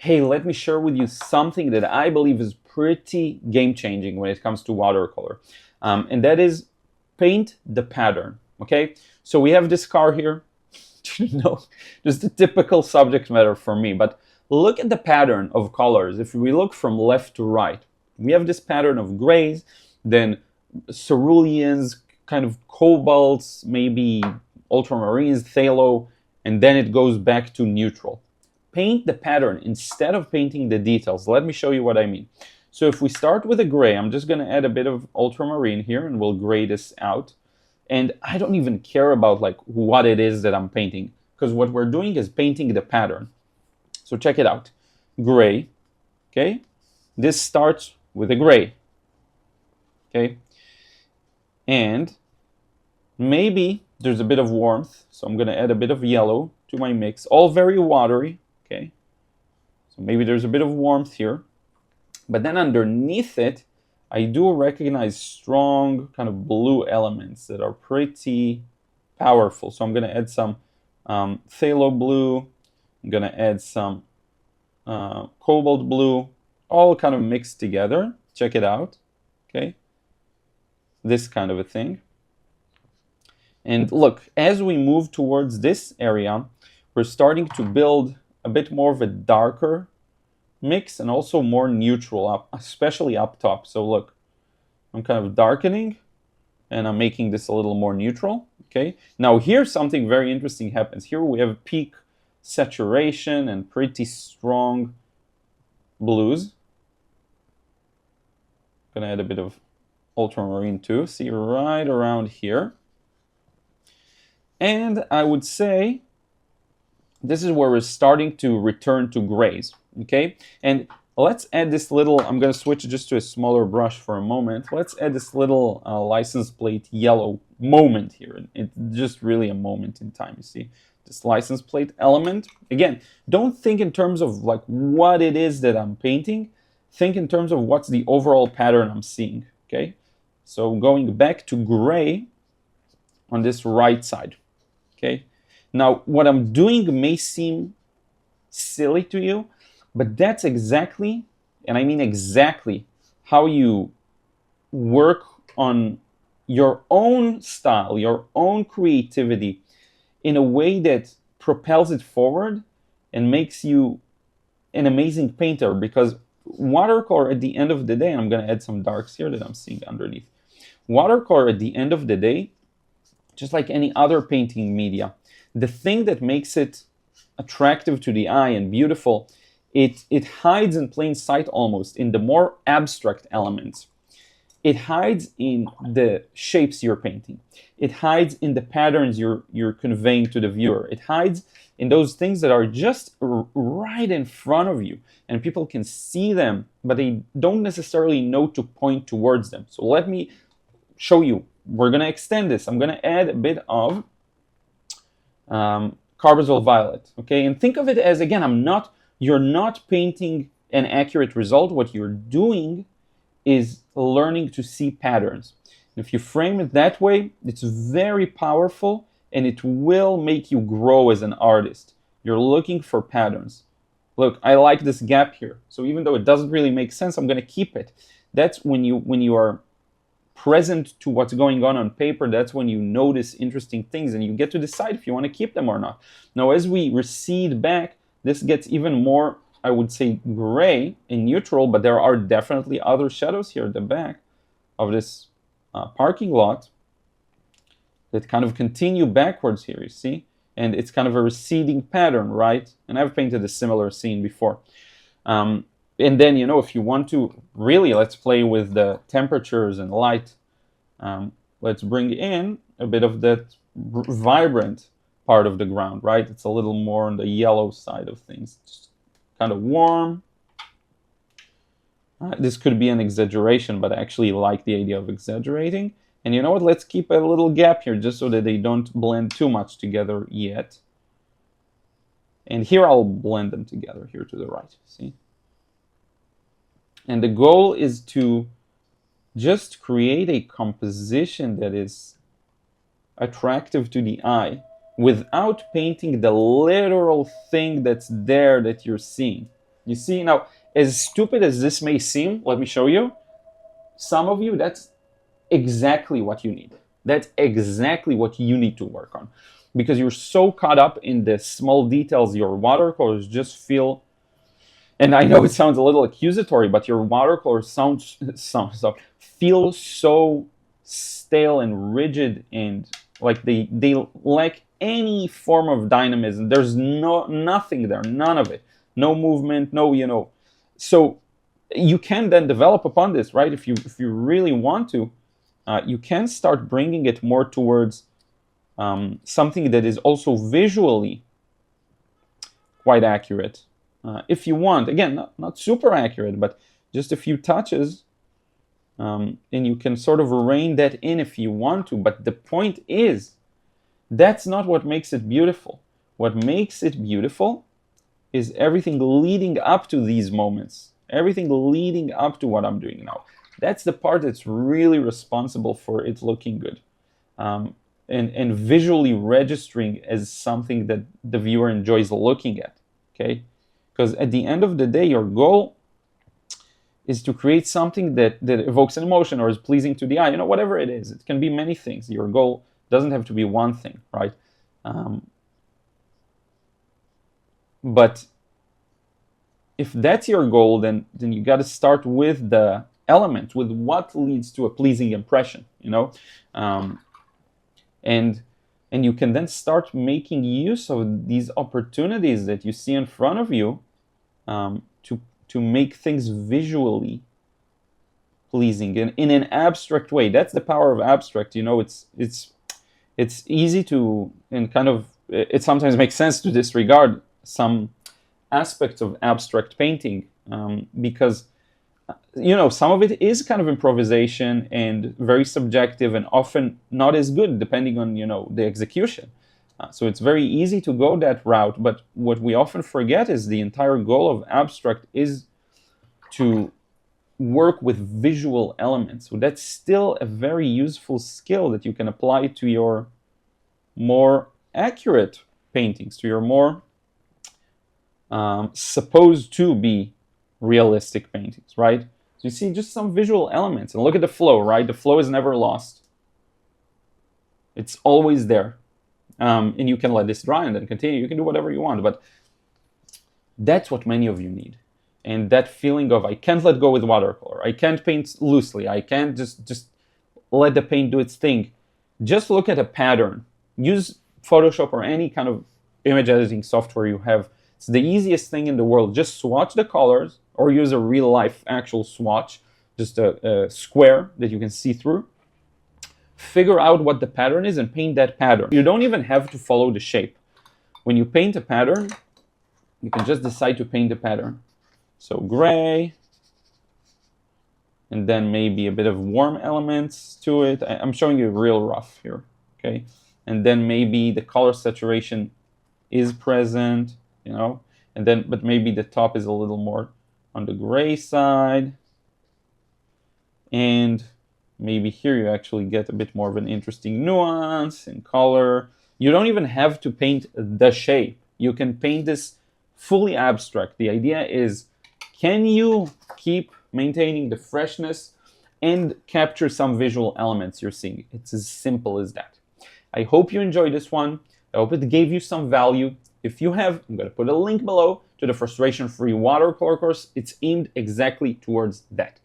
hey, let me share with you something that I believe is pretty game-changing when it comes to watercolor. And that is paint the pattern, okay? So we have this car here, just a typical subject matter for me, but look at the pattern of colors. If we look from left to right, we have this pattern of grays, then ceruleans, kind of cobalts, maybe ultramarines, phthalo, and then it goes back to neutral. Paint the pattern instead of painting the details. Let me show you what I mean. So if we start with a gray, I'm just going to add a bit of ultramarine here and we'll gray this out. And I don't even care about like what it is that I'm painting, because what we're doing is painting the pattern. So check it out. Gray, okay? This starts with a gray, okay? And maybe there's a bit of warmth, so I'm going to add a bit of yellow to my mix, all very watery, okay? So maybe there's a bit of warmth here. But then underneath it, I do recognize strong kind of blue elements that are pretty powerful. So I'm going to add some phthalo blue. I'm going to add some cobalt blue, all kind of mixed together. Check it out, okay? This kind of a thing. And look, as we move towards this area, we're starting to build a bit more of a darker mix and also more neutral, up, especially up top. So look, I'm kind of darkening and I'm making this a little more neutral, okay? Now here something very interesting happens. Here we have peak saturation and pretty strong blues. I'm gonna add a bit of ultramarine too, see right around here. And I would say this is where we're starting to return to grays, okay? And let's add this little, I'm going to switch just to a smaller brush for a moment. Let's add this little license plate yellow moment here. It's just really a moment in time, you see? This license plate element. Again, don't think in terms of like what it is that I'm painting. Think in terms of what's the overall pattern I'm seeing, okay? So going back to gray on this right side, okay? Now, what I'm doing may seem silly to you, but that's exactly, and I mean exactly, how you work on your own style, your own creativity in a way that propels it forward and makes you an amazing painter. Because watercolor at the end of the day, and I'm going to add some darks here that I'm seeing underneath. Watercolor at the end of the day, just like any other painting media, the thing that makes it attractive to the eye and beautiful, it hides in plain sight almost in the more abstract elements. It hides in the shapes you're painting. It hides in the patterns you're conveying to the viewer. It hides in those things that are just right in front of you, and people can see them, but they don't necessarily know to point towards them. So let me show you. We're going to extend this. I'm going to add a bit of carbazole violet, okay? And think of it as, again, you're not painting an accurate result. What you're doing is learning to see patterns. If you frame it that way, it's very powerful and it will make you grow as an artist. You're looking for patterns. Look, I like this gap here. So even though it doesn't really make sense, I'm going to keep it. That's when you are present to what's going on paper. That's when you notice interesting things and you get to decide if you want to keep them or not. Now, as we recede back, this gets even more, I would say, gray and neutral, but there are definitely other shadows here at the back of this parking lot that kind of continue backwards here, you see? And it's kind of a receding pattern, right? And I've painted a similar scene before. And then, if you want to really, let's play with the temperatures and light. Let's bring in a bit of that vibrant part of the ground, right? It's a little more on the yellow side of things. Just kind of warm. This could be an exaggeration, but I actually like the idea of exaggerating. And you know what? Let's keep a little gap here just so that they don't blend too much together yet. And here I'll blend them together here to the right, see? And the goal is to just create a composition that is attractive to the eye without painting the literal thing that's there that you're seeing. You see, now, as stupid as this may seem, let me show you. Some of you, that's exactly what you need. That's exactly what you need to work on. Because you're so caught up in the small details, your watercolors just feel, and I know it sounds a little accusatory, but your watercolors feel so stale and rigid, and like they lack any form of dynamism. There's nothing there, none of it. No movement, no. So you can then develop upon this, right? If you really want to, you can start bringing it more towards something that is also visually quite accurate. If you want, again, not super accurate, but just a few touches, and you can sort of rein that in if you want to. But the point is, that's not what makes it beautiful. What makes it beautiful is everything leading up to these moments, everything leading up to what I'm doing now. That's the part that's really responsible for it looking good, and visually registering as something that the viewer enjoys looking at, okay? Because at the end of the day, your goal is to create something that evokes an emotion or is pleasing to the eye, whatever it is. It can be many things. Your goal doesn't have to be one thing, right? But if that's your goal, then you got to start with the element, with what leads to a pleasing impression, and you can then start making use of these opportunities that you see in front of you to make things visually pleasing in an abstract way. That's the power of abstract. It's easy to, and kind of, it sometimes makes sense to disregard some aspects of abstract painting because some of it is kind of improvisation and very subjective and often not as good depending on the execution. So it's very easy to go that route, but what we often forget is the entire goal of abstract is to work with visual elements. So that's still a very useful skill that you can apply to your more accurate paintings, to your more supposed to be realistic paintings, right? So you see just some visual elements, and look at the flow, right? The flow is never lost. It's always there. And you can let this dry and then continue. You can do whatever you want, but that's what many of you need. And that feeling of, I can't let go with watercolor. I can't paint loosely. I can't just let the paint do its thing. Just look at a pattern. Use Photoshop or any kind of image editing software you have. It's the easiest thing in the world. Just swatch the colors or use a real life actual swatch, just a square that you can see through. Figure out what the pattern is and paint that pattern. You don't even have to follow the shape. When you paint a pattern, you can just decide to paint a pattern. So gray, and then maybe a bit of warm elements to it. I'm showing you real rough here, okay? And then maybe the color saturation is present, and then, but maybe the top is a little more on the gray side. And maybe here you actually get a bit more of an interesting nuance in color. You don't even have to paint the shape. You can paint this fully abstract. The idea is, can you keep maintaining the freshness and capture some visual elements you're seeing? It's as simple as that. I hope you enjoyed this one. I hope it gave you some value. If you have, I'm going to put a link below to the frustration-free watercolor course. It's aimed exactly towards that,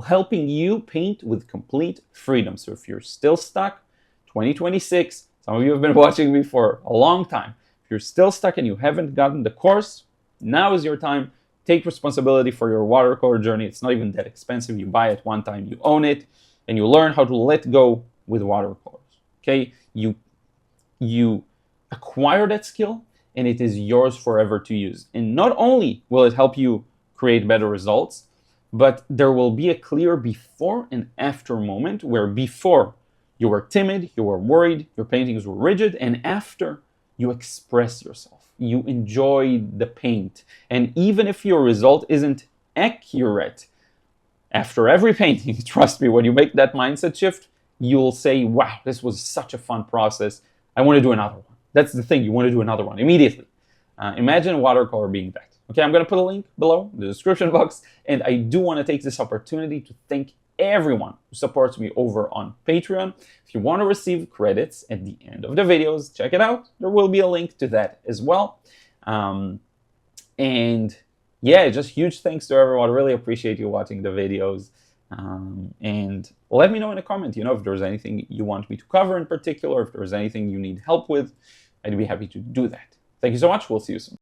helping you paint with complete freedom. So if you're still stuck, 2026, some of you have been watching me for a long time. If you're still stuck and you haven't gotten the course, now is your time. Take responsibility for your watercolor journey. It's not even that expensive. You buy it one time, you own it, and you learn how to let go with watercolors. Okay? You acquire that skill, and it is yours forever to use. And not only will it help you create better results, but there will be a clear before and after moment where before you were timid, you were worried, your paintings were rigid, and after you express yourself. You enjoy the paint. And even if your result isn't accurate, after every painting, trust me, when you make that mindset shift, you'll say, wow, this was such a fun process. I want to do another one. That's the thing, you want to do another one immediately. Imagine watercolor being that. Okay, I'm going to put a link below in the description box. And I do want to take this opportunity to thank everyone who supports me over on Patreon. If you want to receive credits at the end of the videos, check it out. There will be a link to that as well. And yeah, just huge thanks to everyone. I really appreciate you watching the videos. And let me know in a comment, if there's anything you want me to cover in particular, if there's anything you need help with, I'd be happy to do that. Thank you so much. We'll see you soon.